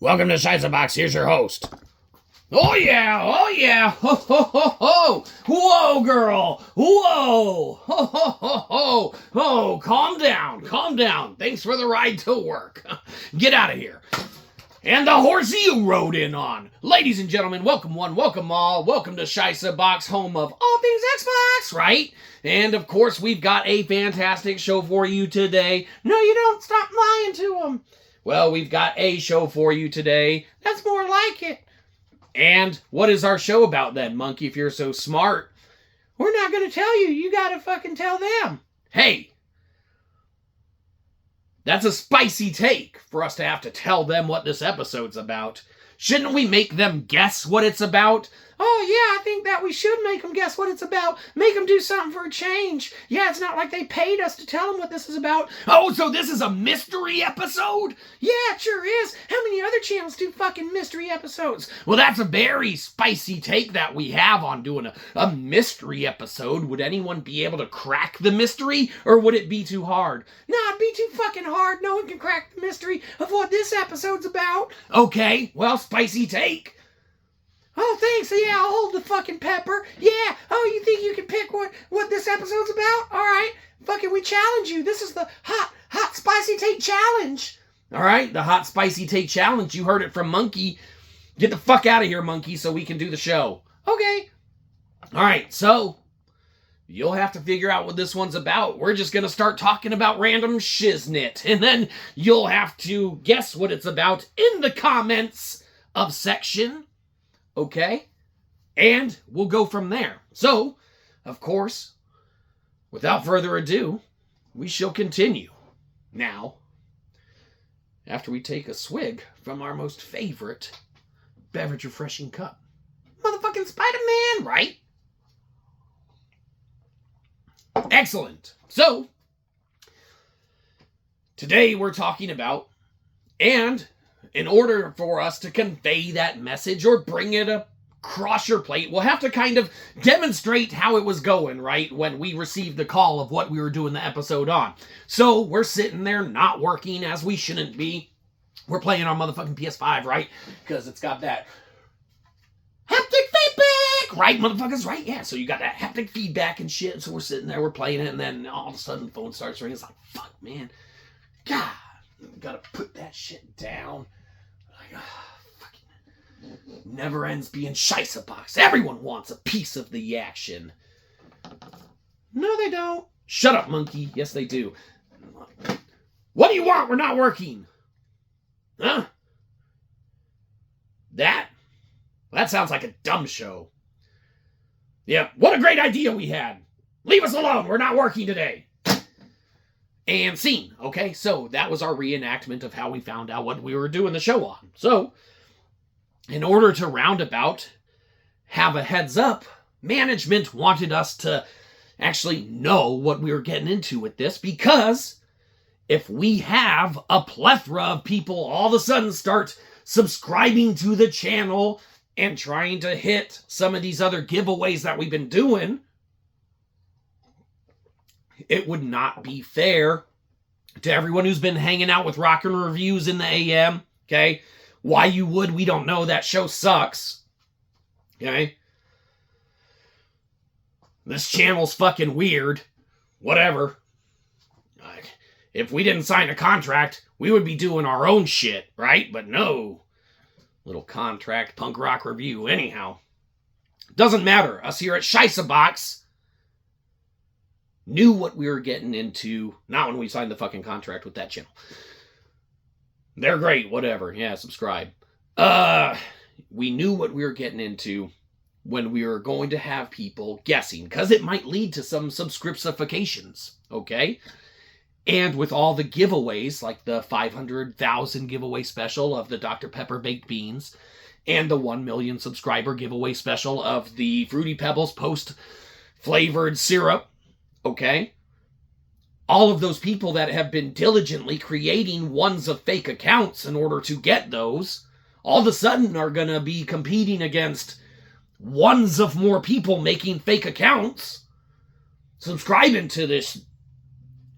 Welcome to Shyzabox. Here's your host. Oh yeah, ho ho ho ho, whoa girl, whoa, ho ho ho ho, oh, calm down, thanks for the ride to work, get out of here. And the horse you rode in on. Ladies and gentlemen, welcome one, welcome all, welcome to Shyzabox, home of all things Xbox, right? And of course, we've got a fantastic show for you today. No, you don't, stop lying to them. Well, we've got a show for you today that's more like it. And what is our show about then, Monkey, if you're so smart? We're not going to tell you. You got to fucking tell them. Hey, that's a spicy take for us to have to tell them what this episode's about. Shouldn't we make them guess what it's about? Oh, yeah, I think that we should make them guess what it's about. Make them do something for a change. Yeah, it's not like they paid us to tell them what this is about. Oh, so this is a mystery episode? Yeah, it sure is. How many other channels do fucking mystery episodes? Well, that's a very spicy take that we have on doing a mystery episode. Would anyone be able to crack the mystery, or would it be too hard? No, it'd be too fucking hard. No one can crack the mystery of what this episode's about. Okay, well, spicy take. Oh, thanks. Yeah, I'll hold the fucking pepper. Yeah. Oh, you think you can pick what this episode's about? All right. Fucking, we challenge you. This is the hot, spicy take challenge. All right, the hot, spicy take challenge. You heard it from Monkey. Get the fuck out of here, Monkey, so we can do the show. Okay. All right, so you'll have to figure out what this one's about. We're just going to start talking about random shiznit, and then you'll have to guess what it's about in the comments of section. Okay? And we'll go from there. So, of course, without further ado, we shall continue. Now, after we take a swig from our most favorite beverage refreshing cup. Motherfucking Spider-Man, right? Excellent. So, today we're talking about, and in order for us to convey that message or bring it across your plate, we'll have to kind of demonstrate how it was going, right, when we received the call of what we were doing the episode on. So we're sitting there not working as we shouldn't be. We're playing our motherfucking PS5, right? Because it's got that haptic feedback, right, motherfuckers, right? Yeah, so you got that haptic feedback and shit. So we're sitting there, we're playing it, and then all of a sudden the phone starts ringing. It's like, fuck, man. God, gotta put that shit down. Fucking never ends being Shyzabox. Everyone wants a piece of the action. No, they don't. Shut up, Monkey. Yes, they do. What do you want? We're not working. Huh? That sounds like a dumb show. Yeah, what a great idea we had. Leave us alone. We're not working today. And scene. Okay, so that was our reenactment of how we found out what we were doing the show on. So, in order to roundabout have a heads up, management wanted us to actually know what we were getting into with this, because if we have a plethora of people all of a sudden start subscribing to the channel and trying to hit some of these other giveaways that we've been doing, it would not be fair to everyone who's been hanging out with Rockin' Reviews in the AM, okay? Why you would, we don't know. That show sucks, okay? This channel's fucking weird. Whatever. If we didn't sign a contract, we would be doing our own shit, right? But no. Little contract punk rock review. Anyhow. Doesn't matter. Us here at Shyzabox knew what we were getting into. Not when we signed the fucking contract with that channel. They're great, whatever. Yeah, subscribe. We knew what we were getting into when we were going to have people guessing, because it might lead to some subscriptifications, okay? And with all the giveaways, like the 500,000 giveaway special of the Dr. Pepper Baked Beans, and the 1 million subscriber giveaway special of the Fruity Pebbles post-flavored syrup, okay? All of those people that have been diligently creating ones of fake accounts in order to get those, all of a sudden are going to be competing against ones of more people making fake accounts, subscribing to this,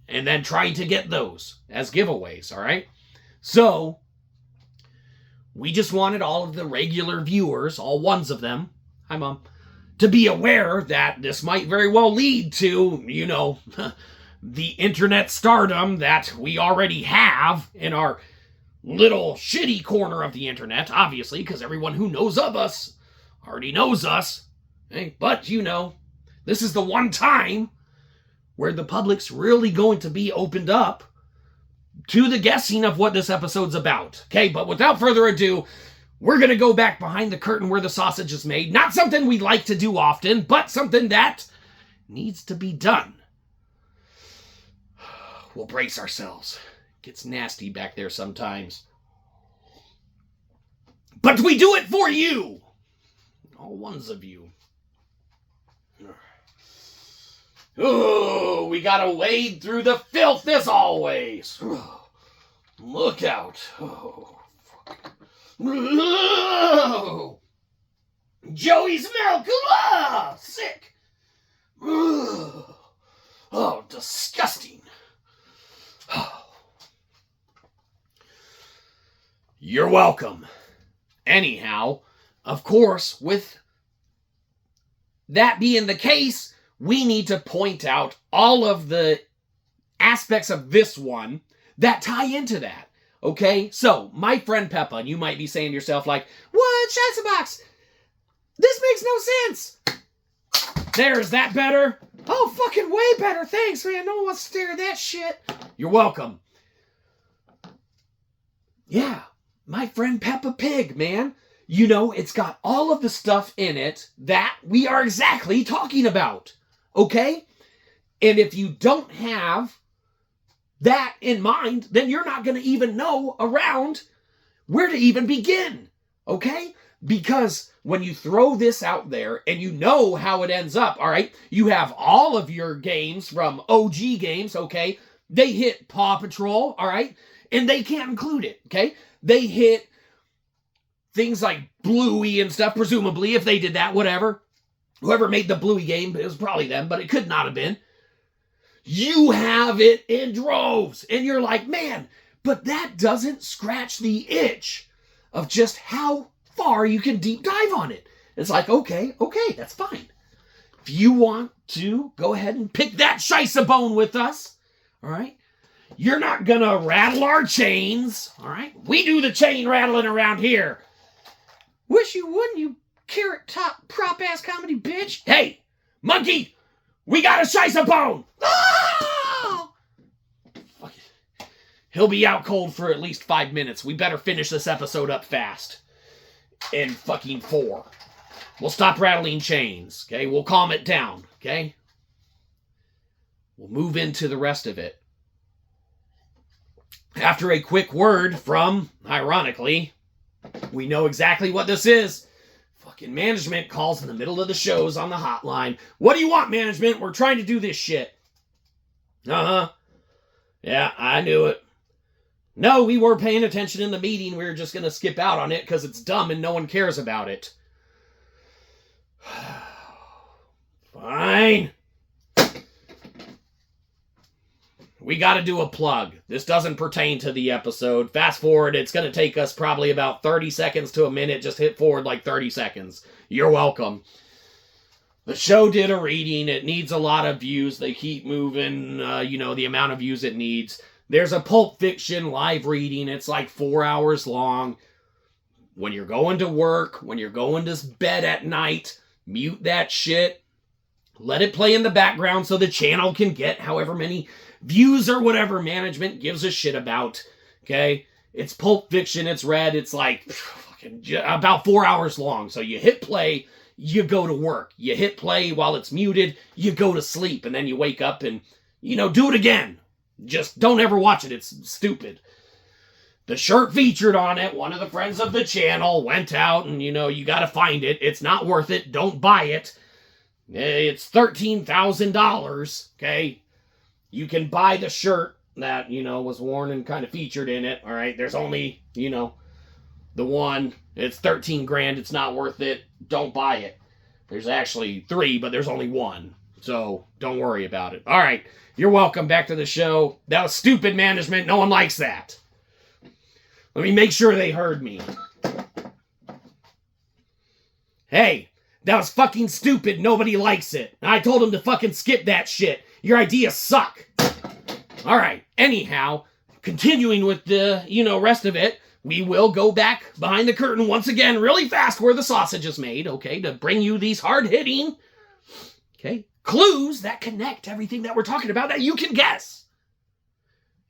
and then trying to get those as giveaways, all right? So, We just wanted all of the regular viewers, all ones of them, hi Mom, to be aware that this might very well lead to, you know, the internet stardom that we already have in our little shitty corner of the internet, obviously, because everyone who knows of us already knows us. Okay? But, you know, this is the one time where the public's really going to be opened up to the guessing of what this episode's about. Okay, but without further ado, we're going to go back behind the curtain where the sausage is made. Not something we like to do often, but something that needs to be done. We'll brace ourselves. It gets nasty back there sometimes. But we do it for you! All ones of you. Oh, we gotta wade through the filth as always. Oh, look out. Oh, fuck. Oh, Joey's milk. Ah, sick. Oh, disgusting. Oh. You're welcome. Anyhow, of course, with that being the case, we need to point out all of the aspects of this one that tie into that. Okay? So, my friend Peppa, and you might be saying to yourself like, what? Shyzabox? This makes no sense. There, is that better? Oh, fucking way better. Thanks, man. No one wants to stare at that shit. You're welcome. Yeah, my friend Peppa Pig, man. You know, it's got all of the stuff in it that we are exactly talking about. Okay? And if you don't have that in mind, then you're not going to even know around where to even begin. Okay? Because when you throw this out there and you know how it ends up, all right? You have all of your games from OG games, okay? They hit Paw Patrol, all right? And they can't include it, okay? They hit things like Bluey and stuff, presumably, if they did that, whatever. Whoever made the Bluey game, it was probably them, but it could not have been. You have it in droves, and you're like, man, but that doesn't scratch the itch of just how far you can deep dive on it. It's like, okay, that's fine. If you want to go ahead and pick that Shyzabox with us, all right, you're not gonna rattle our chains, all right? We do the chain rattling around here. Wish you wouldn't, you carrot top prop ass comedy bitch. Hey, monkey, we got a Shyzabox. Oh! Fuck it. He'll be out cold for at least 5 minutes. We better finish this episode up fast. In fucking 4. We'll stop rattling chains, okay? We'll calm it down, okay? We'll move into the rest of it. After a quick word from, ironically, we know exactly what this is. Fucking management calls in the middle of the shows on the hotline. What do you want, management? We're trying to do this shit. Uh-huh. Yeah, I knew it. No, we weren't paying attention in the meeting. We were just going to skip out on it because it's dumb and no one cares about it. Fine. We got to do a plug. This doesn't pertain to the episode. Fast forward, it's going to take us probably about 30 seconds to a minute. Just hit forward like 30 seconds. You're welcome. The show did a reading. It needs a lot of views. They keep moving, the amount of views it needs. There's a Pulp Fiction live reading. It's like 4 hours long. When you're going to work, when you're going to bed at night, mute that shit. Let it play in the background so the channel can get however many views or whatever management gives a shit about. Okay? It's Pulp Fiction. It's read. It's like about 4 hours long. So you hit play, you go to work. You hit play while it's muted, you go to sleep. And then you wake up and, do it again. Just don't ever watch it. It's stupid. The shirt featured on it, one of the friends of the channel went out and, you got to find it. It's not worth it. Don't buy it. It's $13,000. Okay. You can buy the shirt that, was worn and kind of featured in it. All right. There's only, the one. It's 13 grand. It's not worth it. Don't buy it. There's actually 3, but there's only 1. So don't worry about it. All right. You're welcome back to the show. That was stupid management. No one likes that. Let me make sure they heard me. Hey, that was fucking stupid. Nobody likes it. I told him to fucking skip that shit. Your ideas suck. All right. Anyhow, continuing with the, rest of it, we will go back behind the curtain once again really fast where the sausage is made, okay, to bring you these hard-hitting, okay, clues that connect everything that we're talking about that you can guess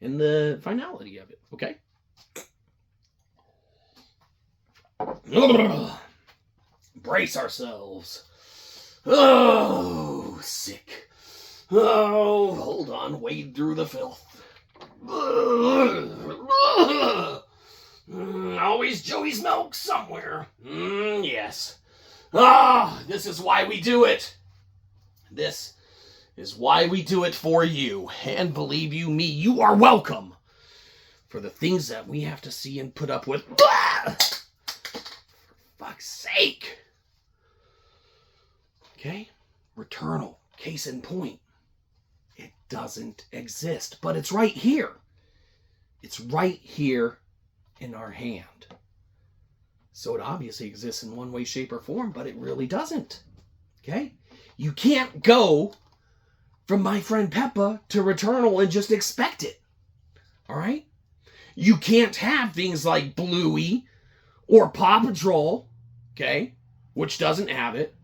in the finality of it, okay? Ugh. Brace ourselves. Oh, sick. Oh, hold on, wade through the filth. Always Joey's milk somewhere. Yes. This is why we do it. This is why we do it for you. And believe you me, you are welcome for the things that we have to see and put up with. For fuck's sake. Okay? Returnal. Case in point. It doesn't exist, but it's right here. It's right here in our hand. So it obviously exists in one way, shape, or form, but it really doesn't. Okay? You can't go from My Friend Peppa to Returnal and just expect it. Alright? You can't have things like Bluey or Paw Patrol, okay, which doesn't have it,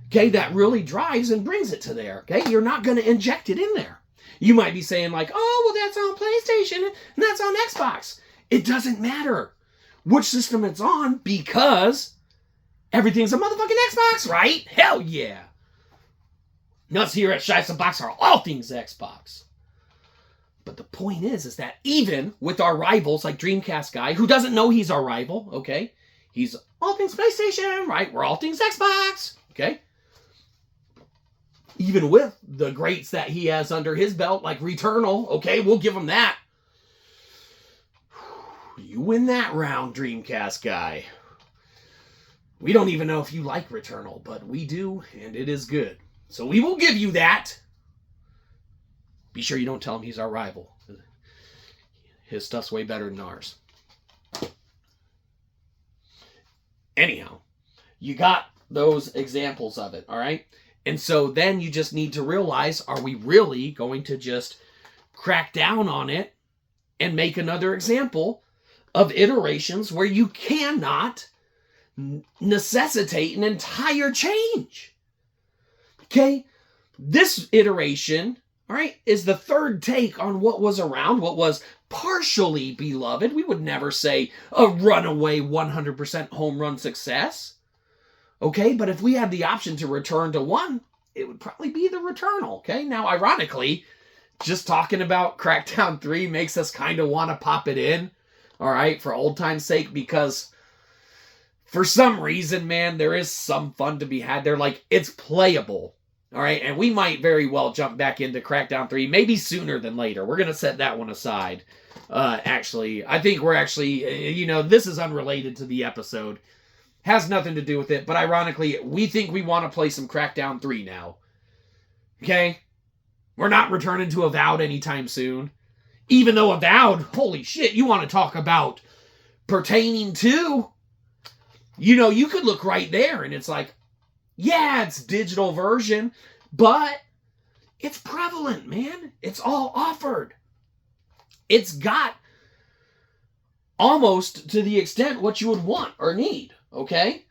okay, that really drives and brings it to there, okay? You're not going to inject it in there. You might be saying like, oh, well, that's on PlayStation and that's on Xbox. It doesn't matter which system it's on because everything's a motherfucking Xbox, right? Hell yeah. Us here at Shyzabox are all things Xbox. But the point is that even with our rivals like Dreamcast Guy, who doesn't know he's our rival, okay? He's all things PlayStation, right? We're all things Xbox, okay? Even with the greats that he has under his belt, like Returnal, okay? We'll give him that. You win that round, Dreamcast Guy. We don't even know if you like Returnal, but we do, and it is good. So we will give you that. Be sure you don't tell him he's our rival. His stuff's way better than ours. Anyhow, you got those examples of it, all right? And so then you just need to realize, are we really going to just crack down on it and make another example of iterations where you cannot necessitate an entire change? Okay? This iteration, all right, is the third take on what was around, what was partially beloved. We would never say a runaway 100% home run success. Okay, but if we had the option to return to one, it would probably be the Returnal. Okay, now ironically, just talking about Crackdown 3 makes us kind of want to pop it in, all right, for old time's sake, because for some reason, man, there is some fun to be had there. Like, it's playable. All right, and we might very well jump back into Crackdown 3, maybe sooner than later. We're going to set that one aside. Actually, I think we're actually, this is unrelated to the episode. Has nothing to do with it, but ironically, we think we want to play some Crackdown 3 now. Okay? We're not returning to Avowed anytime soon. Even though Avowed, holy shit, you want to talk about pertaining to? You could look right there, and it's like, yeah, it's digital version, but it's prevalent, man. It's all offered. It's got almost to the extent what you would want or need, okay?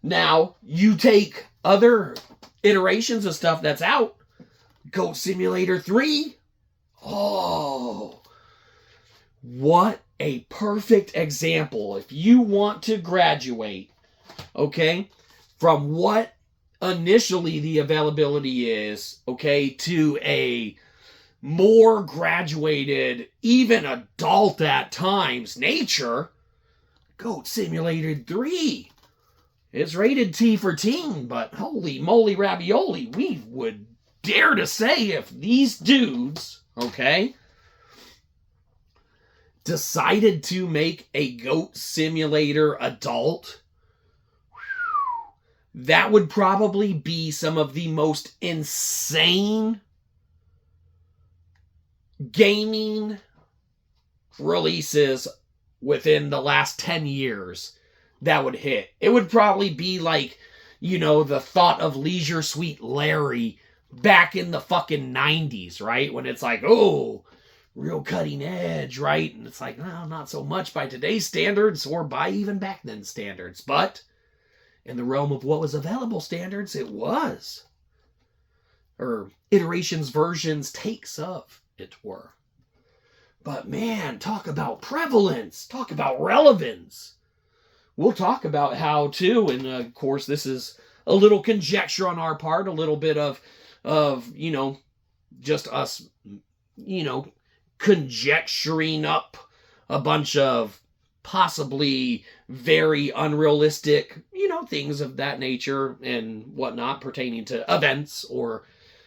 Now, you take other iterations of stuff that's out. Goat Simulator 3. Oh, what a perfect example. If you want to graduate, okay, from what initially the availability is, okay, to a more graduated, even adult at times, nature, Goat Simulator 3. It's rated T for teen, but holy moly ravioli, we would dare to say if these dudes, okay, decided to make a Goat Simulator adult, that would probably be some of the most insane gaming releases within the last 10 years that would hit. It would probably be like the thought of Leisure Suite Larry back in the fucking 90s, right? When it's like, oh, real cutting edge, right? And it's like, well, not so much by today's standards or by even back then standards. But in the realm of what was available standards, it was. Or iterations, versions, takes of it were. But man, talk about prevalence. Talk about relevance. We'll talk about how too, and of course this is a little conjecture on our part, a little bit of just us, conjecturing up a bunch of possibly very unrealistic, things of that nature and whatnot pertaining to events or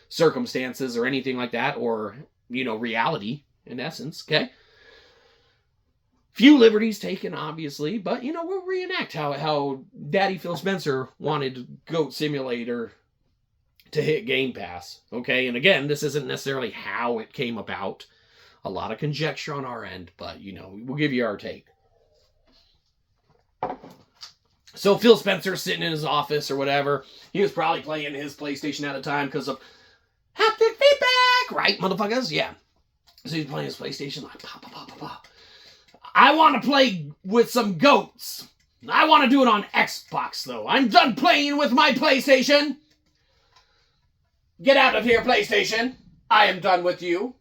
circumstances or anything like that, or, reality in essence, okay? Few liberties taken, obviously, but, we'll reenact how Daddy Phil Spencer wanted Goat Simulator to hit Game Pass, okay? And again, this isn't necessarily how it came about. A lot of conjecture on our end, but, we'll give you our take. So Phil Spencer sitting in his office or whatever, he was probably playing his PlayStation at the time because of haptic feedback, right, motherfuckers? Yeah. So he's playing his PlayStation like, pop, pop, pop, pop. I want to play with some goats. I want to do it on Xbox, though. I'm done playing with my PlayStation. Get out of here, PlayStation. I am done with you.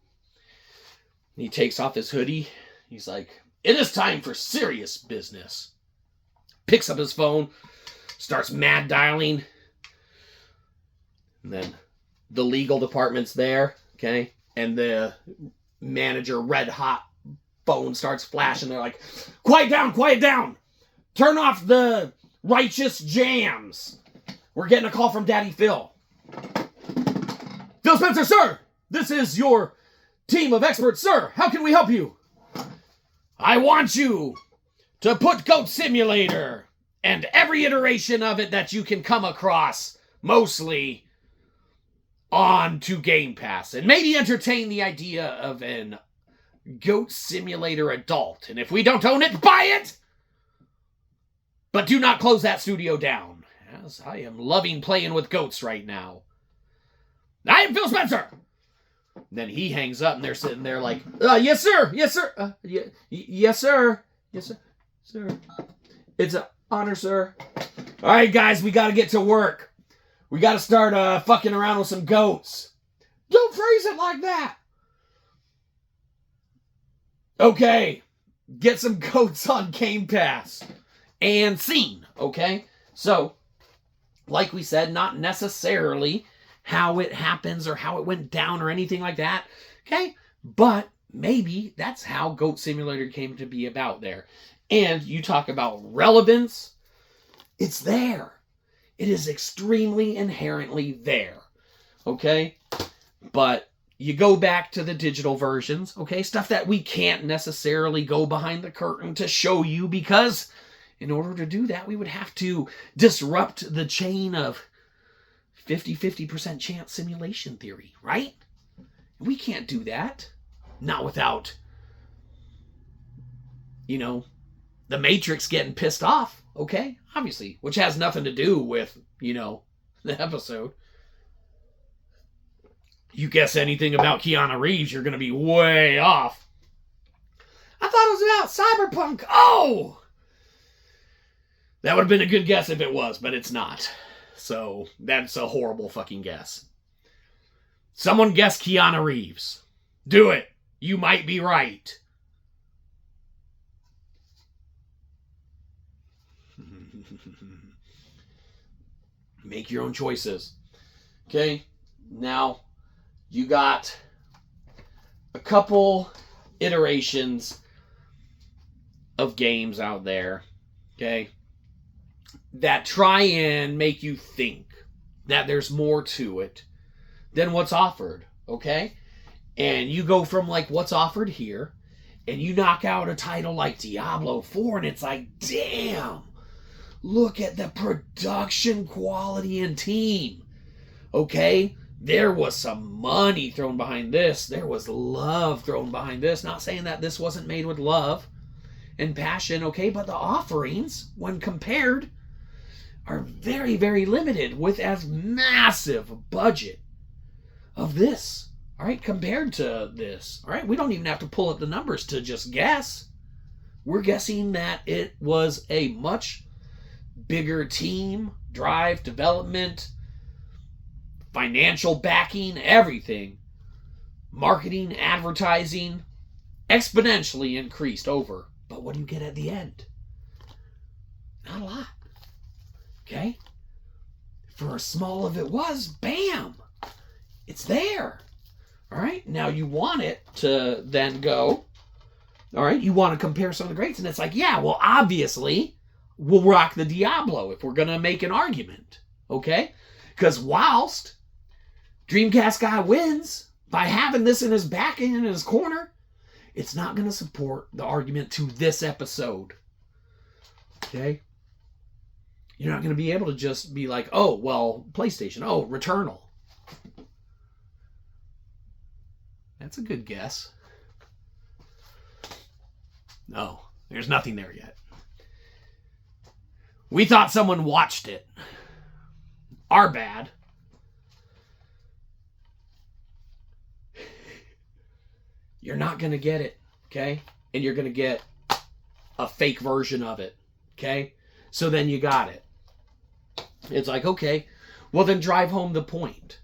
He takes off his hoodie. He's like, it is time for serious business. Picks up his phone, starts mad dialing. And then the legal department's there, okay? And the manager, red hot phone starts flashing. They're like, quiet down. Turn off the righteous jams. We're getting a call from Daddy Phil. Phil Spencer, sir, this is your team of experts, sir. How can we help you? I want you to put Goat Simulator and every iteration of it that you can come across, mostly, onto Game Pass. And maybe entertain the idea of an Goat Simulator adult. And if we don't own it, buy it! But do not close that studio down, as I am loving playing with goats right now. I am Phil Spencer! Then he hangs up and they're sitting there like, yes, sir. Yes, sir. Yes, sir. Yes, sir. Sir. It's an honor, sir. All right, guys, we got to get to work. We got to start fucking around with some goats. Don't phrase it like that. Okay. Get some goats on Game Pass. And scene, okay? So, like we said, not necessarily how it happens or how it went down or anything like that, okay? But maybe that's how Goat Simulator came to be about there. And you talk about relevance, it's there. It is extremely inherently there, okay? But you go back to the digital versions, okay? Stuff that we can't necessarily go behind the curtain to show you, because in order to do that, we would have to disrupt the chain of 50% chance simulation theory, right? We can't do that. Not without, the Matrix getting pissed off, okay? Obviously, which has nothing to do with, the episode. You guess anything about Keanu Reeves, you're going to be way off. I thought it was about Cyberpunk. Oh! That would have been a good guess if it was, but it's not. So, that's a horrible fucking guess. Someone guess Keanu Reeves. Do it. You might be right. Make your own choices. Okay? Now, you got a couple iterations of games out there. Okay? That try and make you think that there's more to it than what's offered, okay? And you go from like what's offered here, and you knock out a title like Diablo 4, and it's like, damn, look at the production quality and team, okay? There was some money thrown behind this. There was love thrown behind this. Not saying that this wasn't made with love and passion, okay? But the offerings, when compared, are very, very limited with as massive a budget of this. All right, compared to this. All right, we don't even have to pull up the numbers to just guess. We're guessing that it was a much bigger team, drive, development, financial backing, everything. Marketing, advertising, exponentially increased over. But what do you get at the end? Not a lot. Okay? For as small as it was, bam! It's there. All right? Now you want it to then go, all right? You want to compare some of the greats, and it's like, yeah, well, obviously, we'll rock the Diablo if we're going to make an argument. Okay? Because whilst Dreamcast guy wins by having this in his back and in his corner, it's not going to support the argument to this episode. Okay? You're not going to be able to just be like, oh, well, PlayStation. Oh, Returnal. That's a good guess. No, there's nothing there yet. We thought someone watched it. Our bad. You're not going to get it, okay? And you're going to get a fake version of it, okay? So then you got it. It's like, okay, well then drive home the point.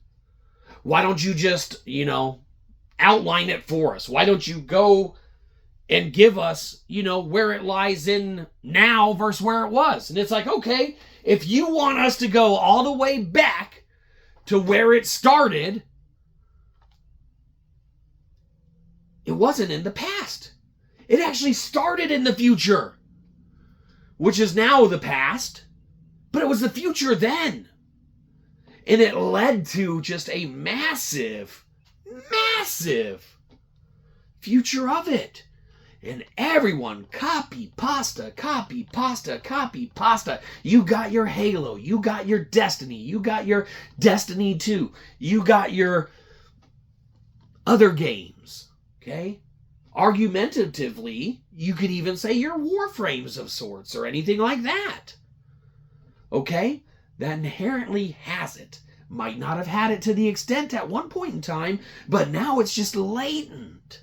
Why don't you just, outline it for us? Why don't you go and give us, where it lies in now versus where it was? And it's like, okay, if you want us to go all the way back to where it started, it wasn't in the past. It actually started in the future, which is now the past, but it was the future then. And it led to just a massive future of it. And everyone copy pasta. You got your Halo. You got your Destiny. You got your Destiny 2. You got your other games. Okay? Argumentatively, you could even say your Warframes of sorts or anything like that. Okay? That inherently has it. Might not have had it to the extent at one point in time, but now it's just latent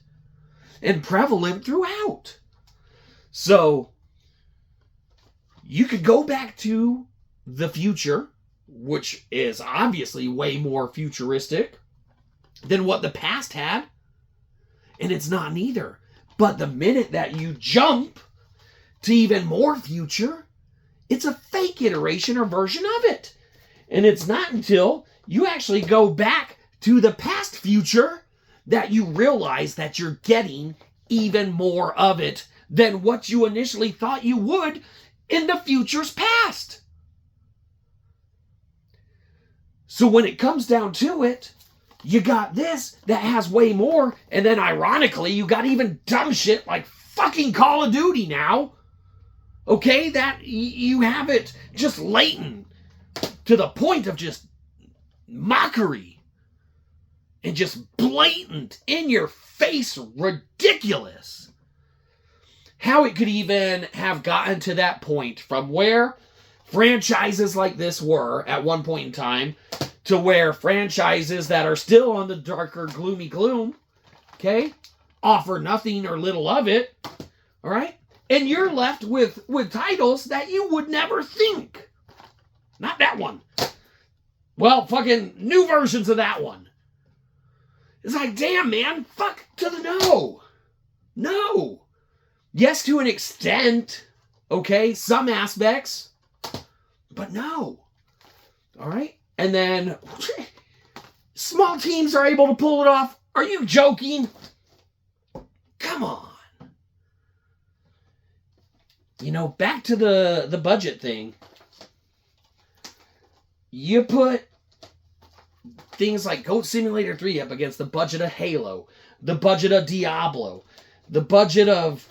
and prevalent throughout. So, you could go back to the future, which is obviously way more futuristic than what the past had, and it's not neither. But the minute that you jump to even more future, it's a fake iteration or version of it. And it's not until you actually go back to the past future that you realize that you're getting even more of it than what you initially thought you would in the future's past. So when it comes down to it, you got this that has way more, and then ironically, you got even dumb shit like fucking Call of Duty now. Okay, that you have it just latent to the point of just mockery and just blatant, in your face, ridiculous. How it could even have gotten to that point from where franchises like this were at one point in time to where franchises that are still on the darker, gloomy gloom, okay, offer nothing or little of it, all right? And you're left with titles that you would never think. Not that one. Well, fucking new versions of that one. It's like, damn, man, fuck to the no. No. Yes, to an extent, okay, some aspects, but no. All right? And then small teams are able to pull it off. Are you joking? Come on. Back to the budget thing. You put things like Goat Simulator 3 up against the budget of Halo, the budget of Diablo, the budget of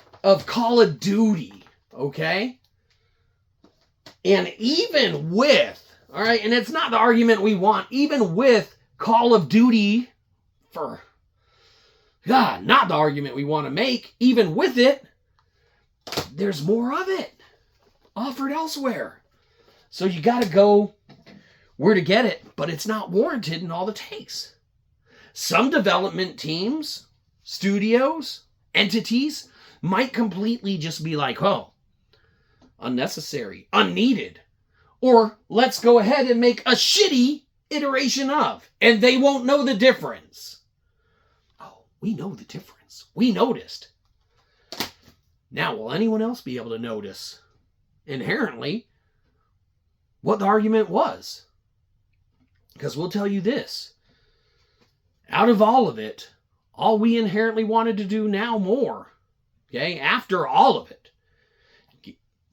Call of Duty, okay? And even with, all right, and it's not the argument we want, even with Call of Duty, not the argument we want to make, even with it, there's more of it offered elsewhere. So you got to go where to get it, but it's not warranted in all the takes. Some development teams, studios, entities might completely just be like, oh, unnecessary, unneeded, or let's go ahead and make a shitty iteration of, and they won't know the difference. Oh, we know the difference. We noticed. Now, will anyone else be able to notice inherently what the argument was? Because we'll tell you this. Out of all of it, all we inherently wanted to do now more, okay, after all of it,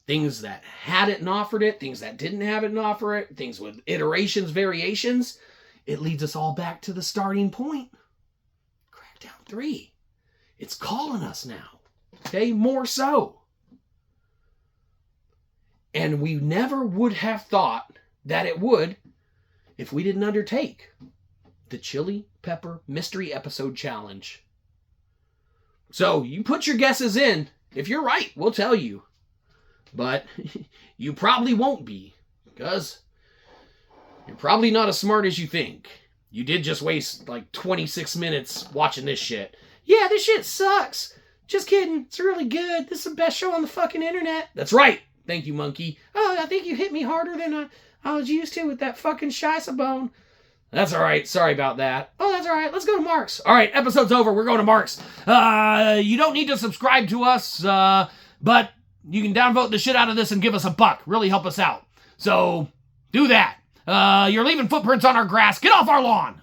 things that had it and offered it, things that didn't have it and offer it, things with iterations, variations, it leads us all back to the starting point. Crackdown 3. It's calling us now. Okay, more so. And we never would have thought that it would if we didn't undertake the Chili Pepper Mystery Episode Challenge. So you put your guesses in. If you're right, we'll tell you. But you probably won't be, because you're probably not as smart as you think. You did just waste like 26 minutes watching this shit. Yeah, this shit sucks. Just kidding. It's really good. This is the best show on the fucking internet. That's right. Thank you, monkey. Oh, I think you hit me harder than I was used to with that fucking Shyzabox. That's all right. Sorry about that. Oh, that's all right. Let's go to Mark's. All right, episode's over. We're going to Mark's. You don't need to subscribe to us, but you can downvote the shit out of this and give us $1. Really help us out. So do that. You're leaving footprints on our grass. Get off our lawn.